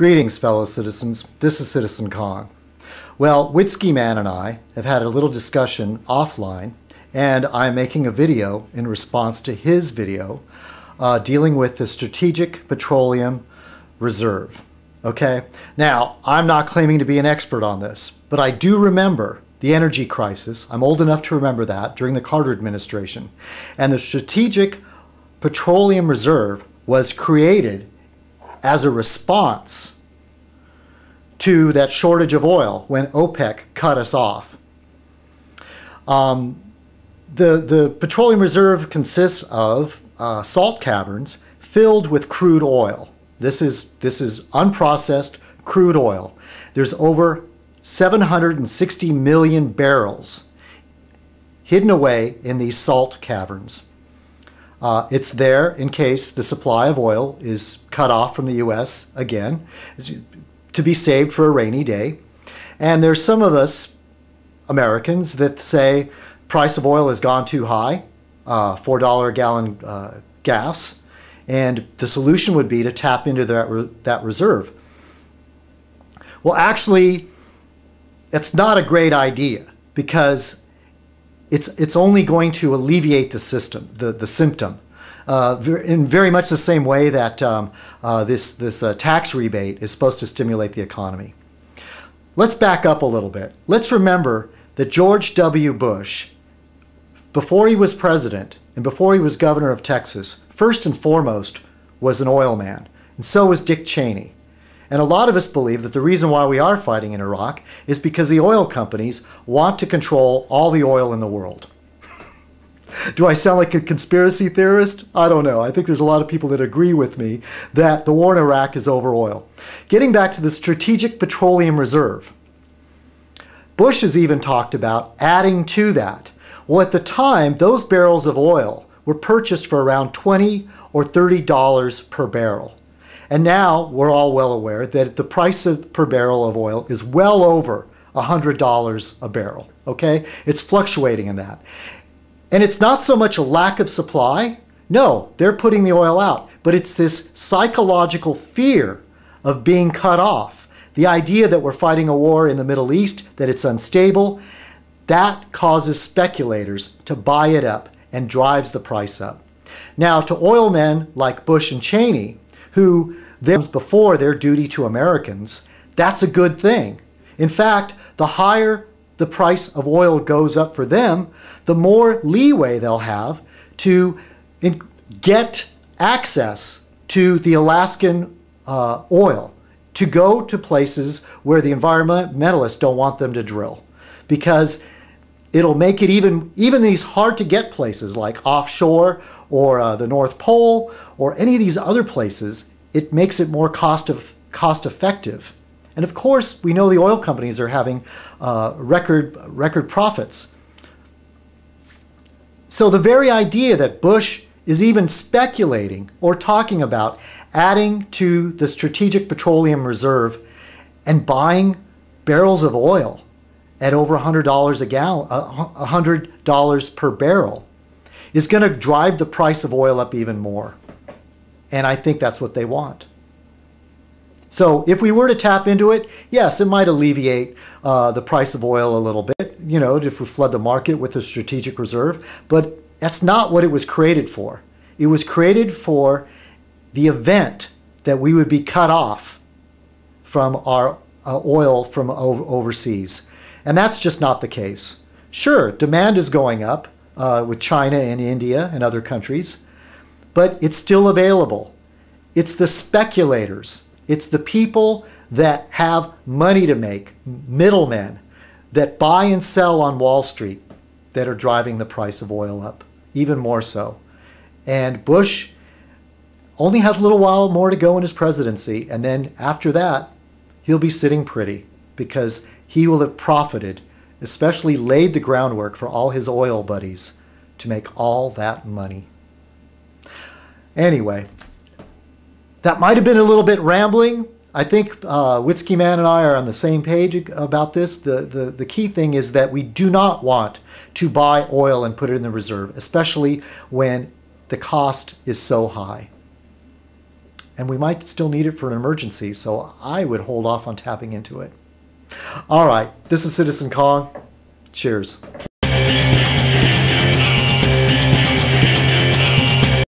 Greetings, fellow citizens. This is Citizenkong. Well, Whiskey Man and I have had a little discussion offline, and I'm making a video in response to his video dealing with the Strategic Petroleum Reserve. Okay? Now, I'm not claiming to be an expert on this, but I do remember the energy crisis. I'm old enough to remember that during the Carter administration. And the Strategic Petroleum Reserve was created as a response to that shortage of oil when OPEC cut us off. The Petroleum Reserve consists of salt caverns filled with crude oil. This is unprocessed crude oil. There's over 760 million barrels hidden away in these salt caverns. It's there in case the supply of oil is cut off from the U.S. again, to be saved for a rainy day. And there's some of us Americans that say price of oil has gone too high, $4 a gallon gas, and the solution would be to tap into that reserve. Well, actually, it's not a great idea because it's only going to alleviate the symptom, in very much the same way that this tax rebate is supposed to stimulate the economy. Let's back up a little bit. Let's remember that George W. Bush, before he was president and before he was governor of Texas, first and foremost was an oil man, and so was Dick Cheney. And a lot of us believe that the reason why we are fighting in Iraq is because the oil companies want to control all the oil in the world. Do I sound like a conspiracy theorist? I don't know. I think there's a lot of people that agree with me that the war in Iraq is over oil. Getting back to the Strategic Petroleum Reserve, Bush has even talked about adding to that. Well, at the time, those barrels of oil were purchased for around $20 or $30 per barrel. And now we're all well aware that the price per barrel of oil is well over $100 a barrel, okay? It's fluctuating in that. And it's not so much a lack of supply. No, they're putting the oil out. But it's this psychological fear of being cut off. The idea that we're fighting a war in the Middle East, that it's unstable, that causes speculators to buy it up and drives the price up. Now, to oil men like Bush and Cheney, who before their duty to Americans, that's a good thing. In fact, the higher the price of oil goes up for them, the more leeway they'll have to get access to the Alaskan oil, to go to places where the environmentalists don't want them to drill, because it'll make it even these hard to get places like offshore or the North Pole or any of these other places. It makes it more cost effective. And of course, we know the oil companies are having record profits. So the very idea that Bush is even speculating or talking about adding to the Strategic Petroleum Reserve and buying barrels of oil at over $100 a gallon, $100 per barrel, is going to drive the price of oil up even more. And I think that's what they want. So if we were to tap into it, yes, it might alleviate the price of oil a little bit, you know, if we flood the market with a strategic reserve. But that's not what it was created for. It was created for the event that we would be cut off from our oil from overseas. And that's just not the case. Sure, demand is going up with China and India and other countries, but it's still available. It's the speculators. It's the people that have money to make, middlemen, that buy and sell on Wall Street, that are driving the price of oil up, even more so. And Bush only has a little while more to go in his presidency, and then after that, he'll be sitting pretty, because he will have profited, especially laid the groundwork for all his oil buddies to make all that money. Anyway, that might have been a little bit rambling. I think Whiskey Man and I are on the same page about this. The key thing is that we do not want to buy oil and put it in the reserve, especially when the cost is so high. and we might still need it for an emergency, so I would hold off on tapping into it. All right, this is Citizen Kong. Cheers.